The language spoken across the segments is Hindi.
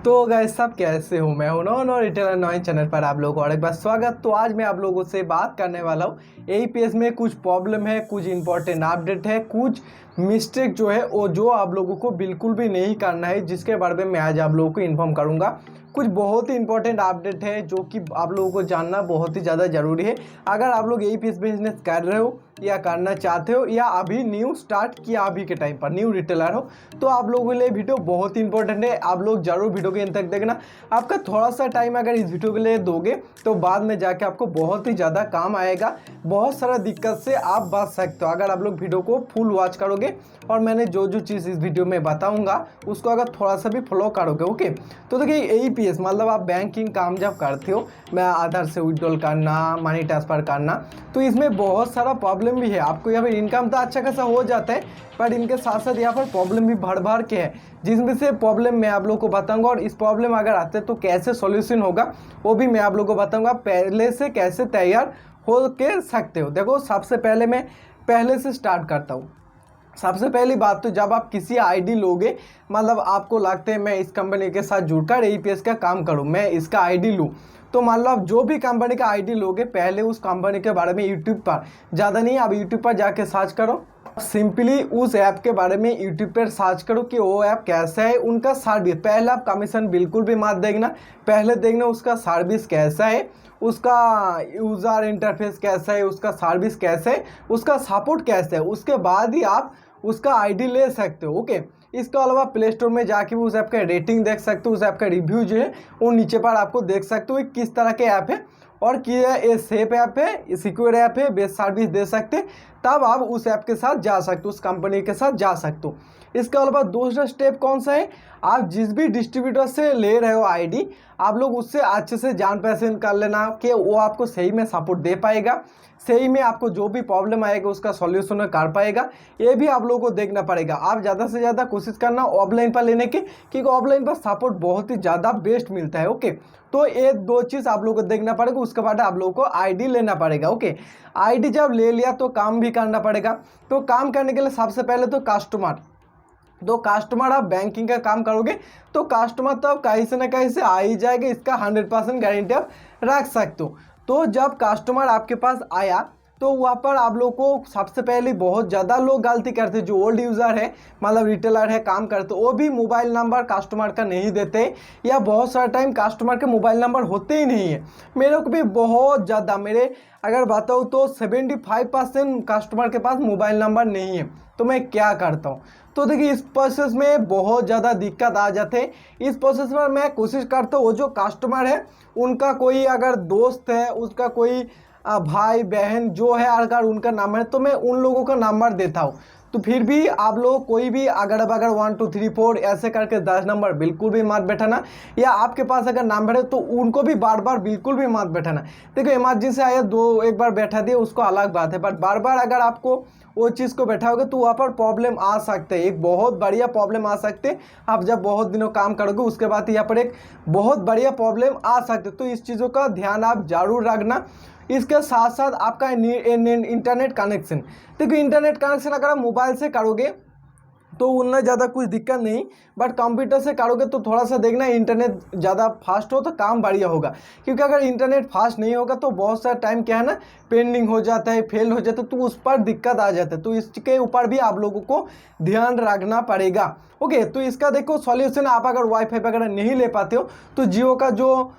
तो गाइस सब कैसे हो। मैं हूं नो रिटेलर नॉइन चैनल पर आप लोगों को और एक बार स्वागत। तो आज मैं आप लोगों से बात करने वाला हूं एईपीएस में कुछ प्रॉब्लम है, कुछ इंपॉर्टेंट अपडेट है, कुछ मिस्टेक जो है वो जो आप लोगों को बिल्कुल भी नहीं करना है, जिसके बारे में मैं आज आप लोगों को इन्फॉर्म करूंगा। कुछ बहुत ही इंपॉर्टेंट अपडेट है जो कि आप लोगों को जानना बहुत ही ज़्यादा ज़रूरी है। अगर आप लोग एईपीएस बिजनेस कर रहे हो या करना चाहते हो या अभी न्यू स्टार्ट किया अभी के टाइम पर न्यू रिटेलर हो, तो आप लोगों के लिए वीडियो बहुत ही इंपॉर्टेंट है। आप लोग जरूर वीडियो के अंत तक देखना। आपका थोड़ा सा टाइम अगर इस वीडियो के लिए दोगे तो बाद में जाके आपको बहुत ही ज़्यादा काम आएगा, बहुत सारा दिक्कत से आप बच सकते हो अगर आप लोग वीडियो को फुल वॉच करोगे और मैंने जो जो चीज़ इस वीडियो में बताऊंगा उसको अगर थोड़ा सा भी फॉलो करोगे। ओके, तो देखिए एईपीएस मतलब आप बैंकिंग काम जब करते हो, मैं आधार से विड्रॉल करना, मनी ट्रांसफ़र करना, तो इसमें बहुत सारा प्रॉब्लम भी है। आपको यहाँ पर इनकम तो अच्छा खासा हो जाता है, पर इनके साथ साथ यहाँ पर प्रॉब्लम भी भर भर के है, जिसमें से प्रॉब्लम मैं आप लोग को बताऊंगा। और इस प्रॉब्लम अगर आते तो कैसे सॉल्यूशन होगा वो भी मैं आप लोग को बताऊंगा, पहले से कैसे तैयार हो के सकते हो। देखो सबसे पहले मैं पहले से स्टार्ट करता हूँ। सबसे पहली बात तो जब आप किसी आईडी लोगे, मतलब आपको लगता है मैं इस कंपनी के साथ जुड़कर एईपीएस का काम करूं, मैं इसका आईडी लूं, तो मान लो आप जो भी कंपनी का आईडी लोगे पहले उस कंपनी के बारे में यूट्यूब पर, ज़्यादा नहीं, आप यूट्यूब पर जाके सर्च करो, सिंपली उस ऐप के बारे में यूट्यूब पर सर्च करो कि वो ऐप कैसा है, उनका सर्विस। पहले आप कमीशन बिल्कुल भी मत देखना, पहले देखना उसका सर्विस कैसा है, उसका यूज़र इंटरफेस कैसा है, उसका सर्विस कैसा है, उसका सपोर्ट कैसा है, उसके बाद ही आप उसका आईडी ले सकते हो। ओके, इसके अलावा प्ले स्टोर में जाके भी उस ऐप का रेटिंग देख सकते हो, उस ऐप का रिव्यू जो है वो नीचे पर आपको देख सकते हो किस तरह के ऐप है और कि ये सेफ ऐप है, ये सिक्योर ऐप है, बेस्ट सर्विस दे सकते, तब आप उस ऐप के साथ जा सकते हो, उस कंपनी के साथ जा सकते हो। इसके अलावा दूसरा स्टेप कौन सा है, आप जिस भी डिस्ट्रीब्यूटर से ले रहे हो आईडी, आप लोग उससे अच्छे से जान पहचान कर लेना कि वो आपको सही में सपोर्ट दे पाएगा, सही में आपको जो भी प्रॉब्लम आएगा उसका सॉल्यूशन कर पाएगा, ये भी आप लोगों को देखना पड़ेगा। आप ज़्यादा से ज़्यादा कोशिश करना ऑफलाइन पर लेने की, क्योंकि ऑफलाइन पर सपोर्ट बहुत ही ज़्यादा बेस्ट मिलता है। ओके, तो ये दो चीज़ आप लोगों को देखना पड़ेगा, उसके बाद आप लोगों को आईडी लेना पड़ेगा। ओके, आईडी जब ले लिया तो काम भी करना पड़ेगा। तो काम करने के लिए सबसे पहले तो कस्टमर आप बैंकिंग का काम करोगे तो कस्टमर तो आप कहीं से ना कहीं से आ ही जाएगा, इसका 100% गारंटी आप रख सकते हो। तो जब कस्टमर आपके पास आया तो वहाँ पर आप लोग को सबसे पहले बहुत ज़्यादा लोग गलती करते, जो ओल्ड यूज़र है मतलब रिटेलर है काम करते, वो भी मोबाइल नंबर कस्टमर का नहीं देते, या बहुत सारा टाइम कस्टमर के मोबाइल नंबर होते ही नहीं है। मेरे को भी बहुत ज़्यादा, मेरे अगर बताऊँ तो 75% कस्टमर के पास मोबाइल नंबर नहीं है, तो मैं क्या करता हूँ। तो देखिए इस प्रोसेस में बहुत ज़्यादा दिक्कत आ जाते हैं। इस प्रोसेस में मैं कोशिश करता हूँ वो जो कस्टमर है उनका कोई अगर दोस्त है, उसका कोई भाई बहन जो है, अगर उनका नंबर है तो मैं उन लोगों का नंबर देता हूँ। तो फिर भी आप लोग कोई भी अगर 1 2 3 4 ऐसे करके 10 नंबर बिल्कुल भी मत बैठाना, या आपके पास अगर नंबर है तो उनको भी बार बार बिल्कुल भी मत बैठाना। देखो इमरजेंसी आया दो एक बार बैठा दिए उसको अलग बात है, बट बार बार अगर आपको वो चीज़ को बैठाओगे तो वहाँ पर प्रॉब्लम आ सकते हैं, एक बहुत बढ़िया प्रॉब्लम आ सकते हैं। आप जब बहुत दिनों काम करोगे उसके बाद यहाँ पर एक बहुत बढ़िया प्रॉब्लम आ सकते, तो इस चीज़ों का ध्यान आप जरूर रखना। इसके साथ साथ आपका इंटरनेट कनेक्शन, देखो इंटरनेट कनेक्शन अगर आप मोबाइल से करोगे तो उनमें ज़्यादा कुछ दिक्कत नहीं, बट कंप्यूटर से करोगे तो थोड़ा सा देखना इंटरनेट ज़्यादा फास्ट हो तो काम बढ़िया होगा। क्योंकि अगर इंटरनेट फास्ट नहीं होगा तो बहुत सारा टाइम क्या है ना, पेंडिंग हो जाता है, फेल हो जाता है, तो उस पर दिक्कत आ जाता है। तो इसके ऊपर भी आप लोगों को ध्यान रखना पड़ेगा। ओके, तो इसका देखो सॉल्यूशन, आप अगर वाईफाई वगैरह नहीं ले पाते हो तो जियो का जो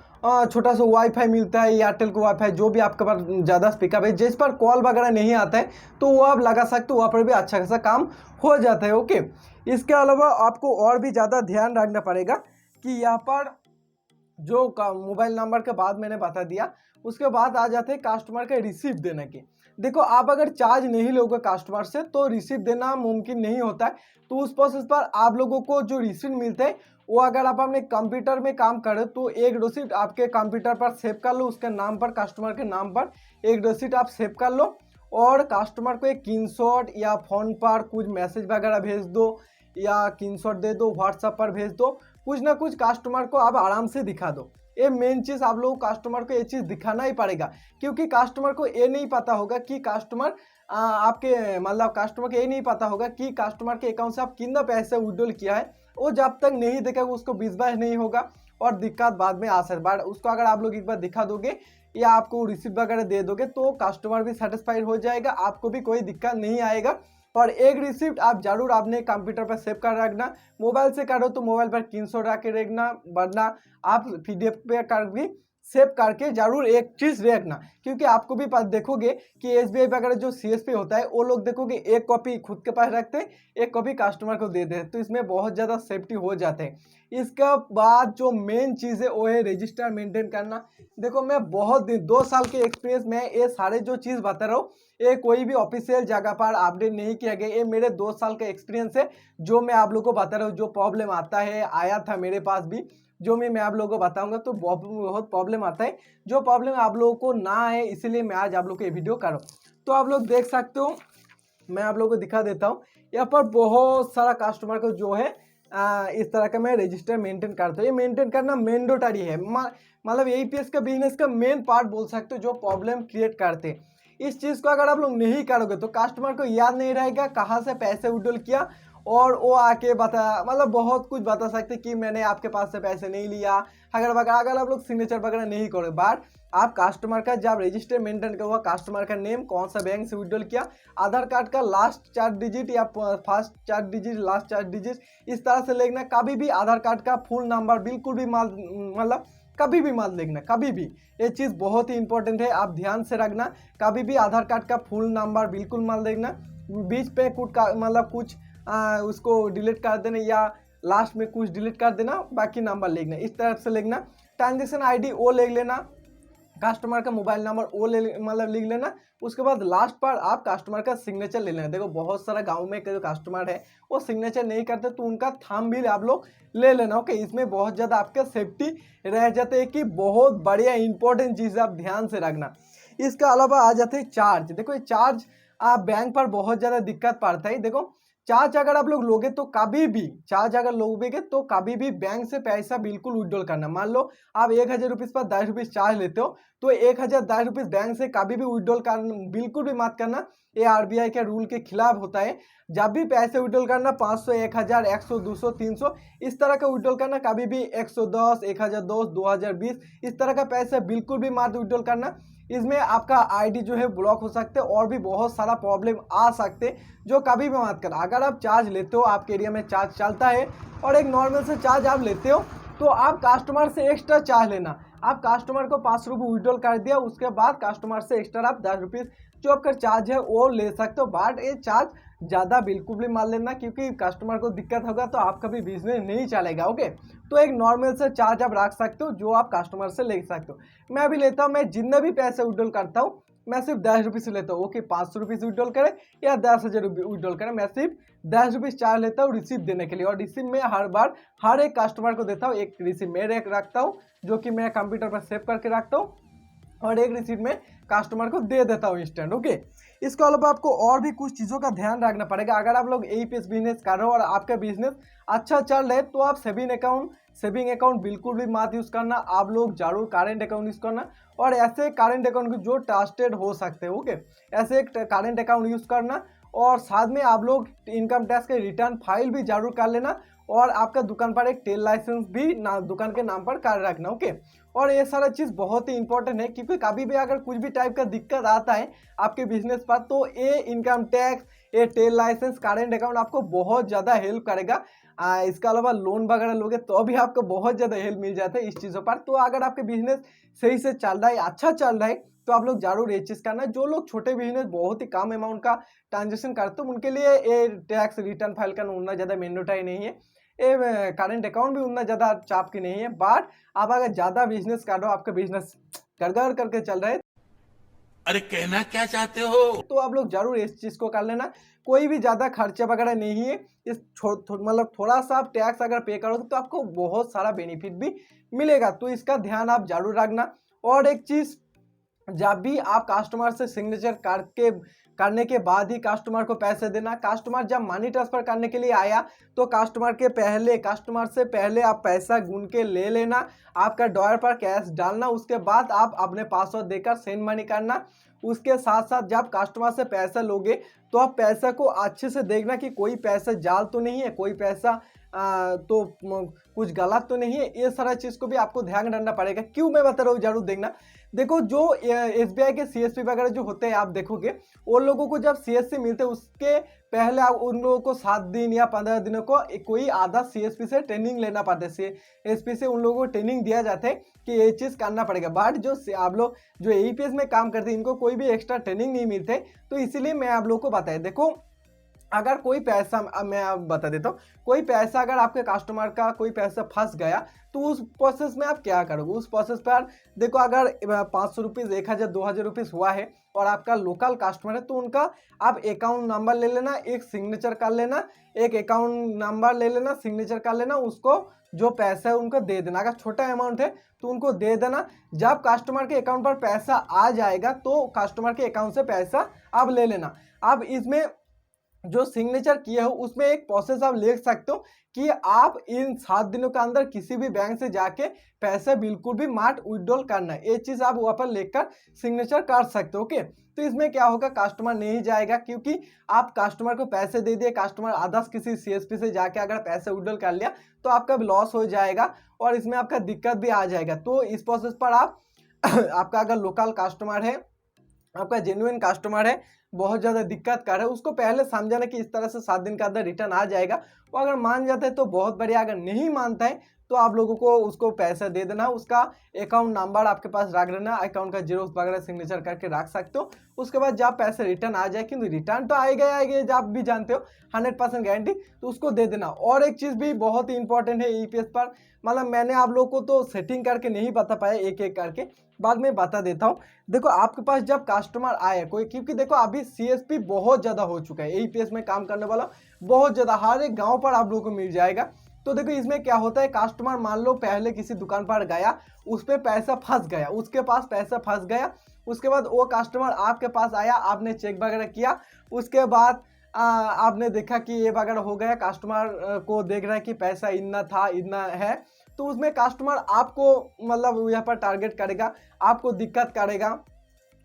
छोटा सा वाईफाई मिलता है, एयरटेल का वाईफाई जो भी आपके पास ज़्यादा पिकअप है, जिस पर कॉल वगैरह नहीं आता है तो वो आप लगा सकते हो, वहाँ पर भी अच्छा खासा काम हो जाता है। ओके, इसके अलावा आपको और भी ज़्यादा ध्यान रखना पड़ेगा कि यहाँ पर जो मोबाइल नंबर के बाद मैंने बता दिया, उसके बाद आ जाते हैं कस्टमर के रिसीव देने के। देखो आप अगर चार्ज नहीं लोगे कस्टमर से तो रिसीव देना मुमकिन नहीं होता है। तो उस प्रोसेस पर आप लोगों को जो रिसीव मिलते हैं वो अगर आप अपने कंप्यूटर में काम करें तो एक रिसीप्ट आपके कंप्यूटर पर सेव कर लो, उसके नाम पर, कस्टमर के नाम पर एक रिसीप्ट आप सेव कर लो, और कस्टमर को एक स्क्रीनशॉट या फ़ोन पर कुछ मैसेज वगैरह भेज दो, या स्क्रीनशॉट दे दो, व्हाट्सएप पर भेज दो, कुछ ना कुछ कस्टमर को आप आराम से दिखा दो। ये मेन चीज़ आप लोग कस्टमर को ये चीज़ दिखाना ही पड़ेगा, क्योंकि कस्टमर को ये नहीं पता होगा कि कस्टमर आपके मतलब कस्टमर को ये नहीं पता होगा कि कस्टमर के अकाउंट से आप कितना पैसे विड्रॉल किया है, वो जब तक नहीं देखेगा उसको विश्वास नहीं होगा और दिक्कत बाद में आ सकती है। उसको अगर आप लोग एक बार दिखा दोगे या आपको रिसीप्ट वगैरह दे दोगे तो कस्टमर भी सेटिस्फाइड हो जाएगा, आपको भी कोई दिक्कत नहीं आएगा। और एक रिसिप्ट आप जरूर अपने कंप्यूटर पर सेव कर रखना। मोबाइल से करो तो मोबाइल पर स्क्रीनशॉट रख के रखना, वरना आप पीडीएफ पे कर भी सेव करके जरूर एक चीज़ रखना, क्योंकि आपको भी देखोगे कि एसबीआई वगैरह जो सीएसपी होता है वो लोग देखोगे एक कॉपी खुद के पास रखते हैं, एक कॉपी कस्टमर को दे देते, तो इसमें बहुत ज़्यादा सेफ्टी हो जाते हैं। इसका बाद जो मेन चीज़ है वो है रजिस्टर मेंटेन करना। देखो मैं बहुत दिन 2 साल के एक्सपीरियंस में ये सारे जो चीज़ बता रहा हूँ ये कोई भी ऑफिशियल जगह पर अपडेट नहीं किया गया, ये मेरे 2 साल का एक्सपीरियंस है जो मैं आप लोगों को बता रहा हूँ। जो प्रॉब्लम आता है आया था मेरे पास भी, जो मैं आप लोगों को बताऊंगा, तो बहुत प्रॉब्लम आता है। जो प्रॉब्लम आप लोगों को ना आए इसीलिए मैं आज आप लोग को ये वीडियो कर रहा हूँ। तो आप लोग देख सकते हो, मैं आप लोगों को दिखा देता हूँ। यहाँ पर बहुत सारा कस्टमर को जो है इस तरह का मैं रजिस्टर मेंटेन करता हूँ। ये मेंटेन करना मैंडेटरी है, मतलब एईपीएस का बिजनेस का मेन पार्ट बोल सकते हो जो प्रॉब्लम क्रिएट करते हैं। इस चीज़ को अगर आप लोग नहीं करोगे तो कस्टमर को याद नहीं रहेगा कहाँ से पैसे विड्रॉल किया, और वो आके बता मतलब बहुत कुछ बता सकते कि मैंने आपके पास से पैसे नहीं लिया अगर आप लोग सिग्नेचर वगैरह नहीं करोगे। बट आप कस्टमर का जब रजिस्टर मेंटेन करोगे, कस्टमर का नेम, कौन सा बैंक से विड्रॉल किया, आधार कार्ड का लास्ट 4 डिजिट या फर्स्ट 4 डिजिट, लास्ट 4 डिजिट, इस तरह से लिखना। कभी भी आधार कार्ड का फुल नंबर बिल्कुल भी मतलब कभी भी मत लिखना, कभी भी। ये चीज़ बहुत ही इंपॉर्टेंट है, आप ध्यान से रखना। कभी भी आधार कार्ड का फुल नंबर बिल्कुल मत लिखना, बीच पे कुछ उसको डिलीट कर देना या लास्ट में कुछ डिलीट कर देना, बाकी नंबर लिखना, इस तरह से लिखना। ट्रांजेक्शन आईडी वो लिख लेना, कस्टमर का मोबाइल नंबर वो लिख लेना। उसके बाद लास्ट पर आप कस्टमर का सिग्नेचर ले लेना। देखो बहुत सारा गांव में जो कस्टमर है वो सिग्नेचर नहीं करते तो उनका थंब भी आप लोग ले लेना। ओके, इसमें बहुत ज़्यादा आपका सेफ्टी रह जाते हैं कि बहुत बढ़िया इंपॉर्टेंट चीज़ आप ध्यान से रखना। इसके अलावा आ जाते हैं चार्ज। देखो ये चार्ज आप बैंक पर बहुत ज़्यादा दिक्कत पड़ता है। देखो चार्ज अगर आप लोग लोगे तो कभी भी बैंक से पैसा बिल्कुल विड्रॉल करना। मान लो आप 1000 रुपीज़ पर 10 रुपीज़ चार्ज लेते हो तो 1010 रुपीज़ बैंक से कभी भी विड्रॉल करना बिल्कुल भी मत करना, ये आरबीआई के रूल के खिलाफ होता है। जब भी पैसे विड्रॉल करना 500, 1000, 100, 200, 300 इस तरह का विड्रॉल करना, कभी भी 110, 1010, 2020 इस तरह का पैसा बिल्कुल भी मत विड्रॉल करना। इसमें आपका आईडी जो है ब्लॉक हो सकते हैं और भी बहुत सारा प्रॉब्लम आ सकते हैं, जो कभी भी मत करना। अगर आप चार्ज लेते हो, आपके एरिया में चार्ज चलता है और एक नॉर्मल से चार्ज आप लेते हो तो आप कस्टमर से एक्स्ट्रा चार्ज लेना। आप कस्टमर को 5 रुपये विड्रॉल कर दिया, उसके बाद कस्टमर से एक्स्ट्रा आप 10 रुपीज़ जो आपका चार्ज है वो ले सकते हो। बट ये चार्ज ज़्यादा बिल्कुल भी मान लेना, क्योंकि कस्टमर को दिक्कत होगा तो आपका भी बिजनेस नहीं चलेगा। ओके, तो एक नॉर्मल से चार्ज आप रख सकते हो जो आप कस्टमर से ले सकते हो। मैं भी लेता हूँ, मैं जितने भी पैसे विड्रॉल करता हूँ मैं सिर्फ 10 रुपये से लेता हूँ। ओके, 500 रुपीज़ विड्रॉल करें या 10,000 रुपये विड्रॉल करें, मैं सिर्फ 10 रुपीज़ चार्ज लेता हूँ रिसीप्ट देने के लिए। और रिसीप्ट में हर बार हर एक कस्टमर को देता हूँ। एक रिसीप्ट मेरे एक रखता हूँ जो कि मैं कंप्यूटर पर सेव करके रखता हूँ, और एक रिसीप्ट में कस्टमर को दे देता हूँ इंस्टेंट। ओके, इसके अलावा आपको और भी कुछ चीज़ों का ध्यान रखना पड़ेगा। अगर आप लोग एईपीएस बिजनेस कर रहे हो और आपका बिजनेस अच्छा चल रहा है तो आप सेविंग अकाउंट बिल्कुल भी मत यूज़ करना। आप लोग जरूर करेंट अकाउंट यूज़ करना, और ऐसे करेंट अकाउंट जो ट्रस्टेड हो सकते हैं। ओके, ऐसे एक करेंट अकाउंट यूज़ करना, और साथ में आप लोग इनकम टैक्स के रिटर्न फाइल भी जरूर कर लेना, और आपका दुकान पर एक टेल लाइसेंस भी दुकान के नाम पर कर रखना। ओके, और ये सारा चीज़ बहुत ही इंपॉर्टेंट है, क्योंकि कभी भी अगर कुछ भी टाइप का दिक्कत आता है आपके बिजनेस पर तो ये इनकम टैक्स, ये टेल लाइसेंस, करेंट अकाउंट आपको बहुत ज़्यादा हेल्प करेगा। इसके अलावा लोन वगैरह लोगे तो भी आपको बहुत ज़्यादा हेल्प मिल जाता है इस चीज़ों पर। तो अगर आपके बिजनेस सही से चल रहा है, अच्छा चल रहा है, तो आप लोग जरूर ये चीज़ करना। जो लोग छोटे बिजनेस बहुत ही कम अमाउंट का ट्रांजेक्शन करते हो उनके लिए ये टैक्स रिटर्न फाइल करना उतना ज़्यादा मैंडेटरी नहीं है, ये करेंट अकाउंट भी उतना ज़्यादा चाप की नहीं है। बट आप अगर ज़्यादा बिजनेस कर रहे हो, आपका बिजनेस गड़गड़ करके चल रहा है, अरे कहना क्या चाहते हो, तो आप लोग जरूर इस चीज़ को कर लेना। कोई भी ज़्यादा खर्चा वगैरह नहीं है, इस मतलब थोड़ा सा आप टैक्स अगर पे करोगे तो आपको बहुत सारा बेनिफिट भी मिलेगा, तो इसका ध्यान आप जरूर रखना। और एक चीज़, जब भी आप कस्टमर से सिग्नेचर करके करने के बाद ही कस्टमर को पैसे देना। कस्टमर जब मनी ट्रांसफ़र करने के लिए आया तो कस्टमर से पहले आप पैसा गिन के ले लेना, आपका ड्रॉयर पर कैश डालना, उसके बाद आप अपने पासवर्ड देकर सेंड मनी करना। उसके साथ साथ जब कस्टमर से पैसा लोगे तो आप पैसा को अच्छे से देखना कि कोई पैसा जाल तो नहीं है, कोई पैसा कुछ गलत तो नहीं है। ये सारा चीज़ को भी आपको ध्यान रखना पड़ेगा। क्यों मैं बता रहा हूँ, जरूर देखना। देखो जो एसबीआई के सीएसपी वगैरह जो होते हैं, आप देखोगे उन लोगों को जब सीएससी मिलते हैं उसके पहले आप उन लोगों को 7 दिन या 15 दिनों को कोई आधा सीएसपी से ट्रेनिंग लेना पड़ता है। सीएसपी से उन लोगों को ट्रेनिंग दिया जाता है कि ये चीज़ करना पड़ेगा। बट जो आप लोग जो एईपीएस में काम करते हैं इनको कोई भी एक्स्ट्रा ट्रेनिंग नहीं मिलते, तो इसीलिए मैं आप लोगों को बताया। देखो अगर कोई पैसा, मैं आप बता देता हूँ, कोई पैसा अगर आपके कस्टमर का कोई पैसा फंस गया तो उस प्रोसेस में आप क्या करोगे। उस प्रोसेस पर देखो अगर 500 रुपीज़, 1000, 2000 रुपीज़ हुआ है और आपका लोकल कस्टमर है तो उनका आप अकाउंट नंबर ले लेना, एक सिग्नेचर कर लेना, एक अकाउंट नंबर ले लेना, सिग्नेचर कर लेना, उसको जो पैसा है उनको दे देना। अगर छोटा अमाउंट है तो उनको दे देना। जब कस्टमर के अकाउंट पर पैसा आ जाएगा तो कस्टमर के अकाउंट से पैसा आप ले लेना। अब इसमें जो सिग्नेचर किया हो उसमें एक प्रोसेस आप लिख सकते हो कि आप इन 7 दिनों के अंदर किसी भी बैंक से जाके पैसा बिल्कुल भी मत विड्रॉल करना है। ये चीज़ आप वहाँ पर लिखकर सिग्नेचर कर सकते हो। ओके, तो इसमें क्या होगा, कस्टमर नहीं जाएगा क्योंकि आप कस्टमर को पैसे दे दिए, कस्टमर अदर्स किसी सीएसपी से जाके अगर पैसे विड्रॉल कर लिया तो आपका लॉस हो जाएगा और इसमें आपका दिक्कत भी आ जाएगा। तो इस प्रोसेस पर आप आपका अगर लोकल कस्टमर है, आपका जेन्युइन कस्टमर है, बहुत ज़्यादा दिक्कत कर रहा है, उसको पहले समझाना कि इस तरह से 7 दिन के अंदर रिटर्न आ जाएगा। वो अगर मान जाता है तो बहुत बढ़िया, अगर नहीं मानता है तो आप लोगों को उसको पैसा दे देना। उसका अकाउंट नंबर आपके पास रख लेना, अकाउंट का जीरोक्स वगैरह सिग्नेचर करके रख सकते हो। उसके बाद जब पैसे रिटर्न आ जाए, क्योंकि रिटर्न तो आएगा, जब आप भी जानते हो 100% गारंटी, तो उसको दे देना। और एक चीज़ भी बहुत ही इंपॉर्टेंट है ईपीएस पर, मतलब मैंने आप लोगों को तो सेटिंग करके नहीं बता पाया, एक एक करके बाद में बता देता हूँ। देखो आपके पास जब कस्टमर आए कोई, क्योंकि देखो अभी सीएसपी बहुत ज़्यादा हो चुका है, ईपीएस में काम करने वाला बहुत ज़्यादा, हर एक गाँव पर आप लोगों को मिल जाएगा। तो देखो इसमें क्या होता है, कस्टमर मान लो पहले किसी दुकान पर गया, उस पर पैसा फंस गया, उसके पास पैसा फंस गया, उसके बाद वो कस्टमर आपके पास आया, आपने चेक वगैरह किया, उसके बाद आपने देखा कि ये वगैरह हो गया, कस्टमर को देख रहा है कि पैसा इतना था, इतना है, तो उसमें कस्टमर आपको मतलब यहाँ पर टारगेट करेगा, आपको दिक्कत करेगा।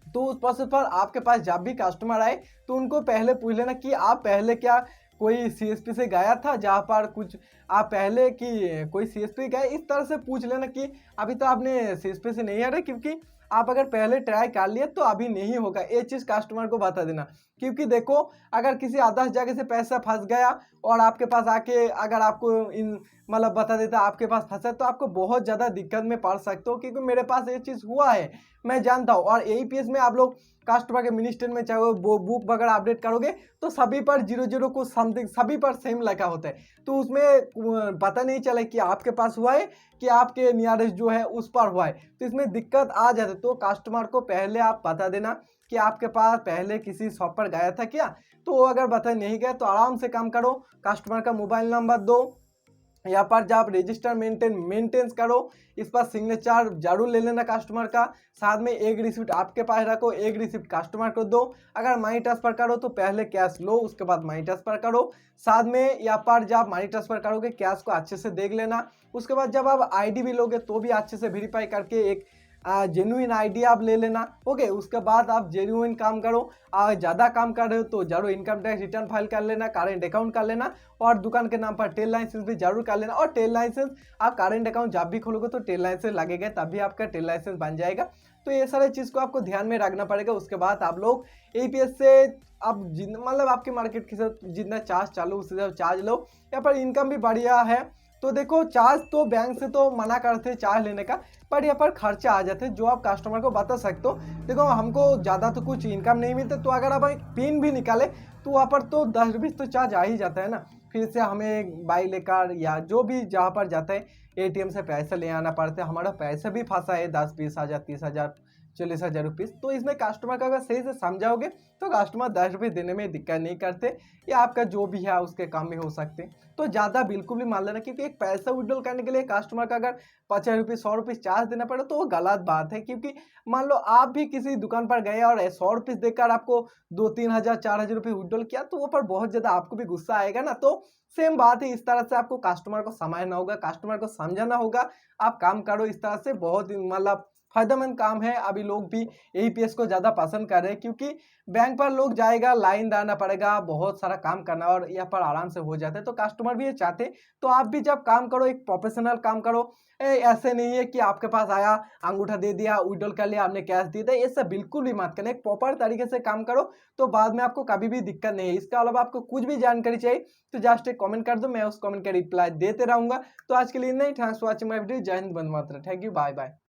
तो उस प्रोसेस पर आपके पास जब भी कस्टमर आए तो उनको पहले पूछ लेना कि आप पहले क्या कोई सीएसपी से गया था, जहाँ पर कुछ आप पहले कि कोई सीएसपी गए, इस तरह से पूछ लेना कि अभी तो आपने सीएसपी से नहीं आ रहे, क्योंकि आप अगर पहले ट्राई कर लिए तो अभी नहीं होगा। ये चीज़ कस्टमर को बता देना, क्योंकि देखो अगर किसी अदर्स जगह से पैसा फंस गया और आपके पास आके अगर आपको इन मतलब बता देता आपके पास फंसा तो आपको बहुत ज़्यादा दिक्कत में पड़ सकते हो, क्योंकि मेरे पास ये चीज़ हुआ है, मैं जानता हूँ। और एईपीएस में आप लोग कस्टमर के मिनी स्टेटमेंट चाहे वो बुक वगैरह अपडेट करोगे तो सभी पर 00 को समथिंग सभी पर सेम लिखा होता है, तो उसमें पता नहीं चले कि आपके पास हुआ है कि आपके नियरेस्ट जो है उस पर हुआ है, तो इसमें दिक्कत आ जाती है। तो कस्टमर को पहले आप बता देना कि आपके पास पहले किसी शॉप पर गया था क्या, तो वो अगर बता नहीं गया तो आराम से काम करो, कस्टमर का मोबाइल नंबर दो, यहाँ पर जब रजिस्टर मेंटेन करो, इस पर सिग्नेचर जरूर ले लेना कस्टमर का, साथ में एक रिसिप्ट आपके पास रखो, एक रिसिप्ट कस्टमर को दो। अगर मनी ट्रांसफर करो तो पहले कैश लो, उसके बाद मनी ट्रांसफर करो। साथ में यहाँ पर जब मनी ट्रांसफर करोगे कैश को अच्छे से देख लेना। उसके बाद जब आप आईडी भी लोगे तो भी अच्छे से वेरीफाई करके एक जेन्युइन आईडी आप ले लेना। ओके, उसके बाद आप जेन्युइन काम करो। ज़्यादा काम कर रहे हो तो जरूर इनकम टैक्स रिटर्न फाइल कर लेना, करेंट अकाउंट कर लेना, और दुकान के नाम पर टेल लाइसेंस भी जरूर कर लेना। और टेल लाइसेंस आप करेंट अकाउंट जब भी खोलोगे तो टेल लाइसेंस लगेगा, तभी आपका टेल लाइसेंस बन जाएगा। तो ये सारे चीज़ को आपको ध्यान में रखना पड़ेगा। उसके बाद आप लोग एईपीएस से आप मतलब आपकी मार्केट के साथ जितना चार्ज चालू उससे ज़्यादा चार्ज लो। यहाँ पर इनकम भी बढ़िया है। तो देखो चार्ज तो बैंक से तो मना करते हैं चार्ज लेने का, पर यहाँ पर खर्चा आ जाते हैं जो आप कस्टमर को बता सकते हो। देखो हमको ज़्यादा तो कुछ इनकम नहीं मिलता, तो अगर आप एक पिन भी निकाले तो वहाँ पर तो 10-20 तो चार्ज आ ही जाता है ना। फिर से हमें बाइक लेकर या जो भी जहाँ पर जाता है एटीएम से पैसे ले आना पड़ता है, हमारा पैसा भी फंसा है 10-20 हज़ार 30 हज़ार 40,000 रुपीज़। तो इसमें कस्टमर का अगर सही से समझाओगे तो कस्टमर 10 रुपये देने में दिक्कत नहीं करते, या आपका जो भी है उसके काम में हो सकते। तो ज़्यादा बिल्कुल भी मान लेना, क्योंकि एक पैसा विड्रॉल करने के लिए कस्टमर का अगर 50 रुपये 100 रुपये चार्ज देना पड़े तो वो गलत बात है। क्योंकि मान लो आप भी किसी दुकान पर गए और 100 रुपये देकर आपको 2-3 हज़ार 4 हज़ार रुपये विड्रॉल किया, तो वो पर बहुत ज़्यादा आपको भी गुस्सा आएगा ना। तो सेम बात है, इस तरह से आपको कस्टमर को समझना होगा, कस्टमर को समझाना होगा। आप काम करो इस तरह से, बहुत मतलब फ़ायदेमंद काम है। अभी लोग भी एईपीएस को ज़्यादा पसंद कर रहे हैं, क्योंकि बैंक पर लोग जाएगा, लाइन लगाना पड़ेगा, बहुत सारा काम करना, और यहाँ पर आराम से हो जाता है। तो कस्टमर भी ये चाहते हैं। तो आप भी जब काम करो, एक प्रोफेशनल काम करो। ऐसे नहीं है कि आपके पास आया, अंगूठा दे दिया, विड्रॉल कर लिया, आपने कैश दे दिया, ये सब बिल्कुल भी मत करना। एक प्रॉपर तरीके से काम करो, तो बाद में आपको कभी भी दिक्कत नहीं है। इसके अलावा आपको कुछ भी जानकारी चाहिए तो जस्ट एक कमेंट कर दो, मैं उस कमेंट का रिप्लाई देते रहूँगा। तो आज के लिए नहीं, thanks for watching my video. जय हिंद, वंदे मातरम। Thank you, bye bye.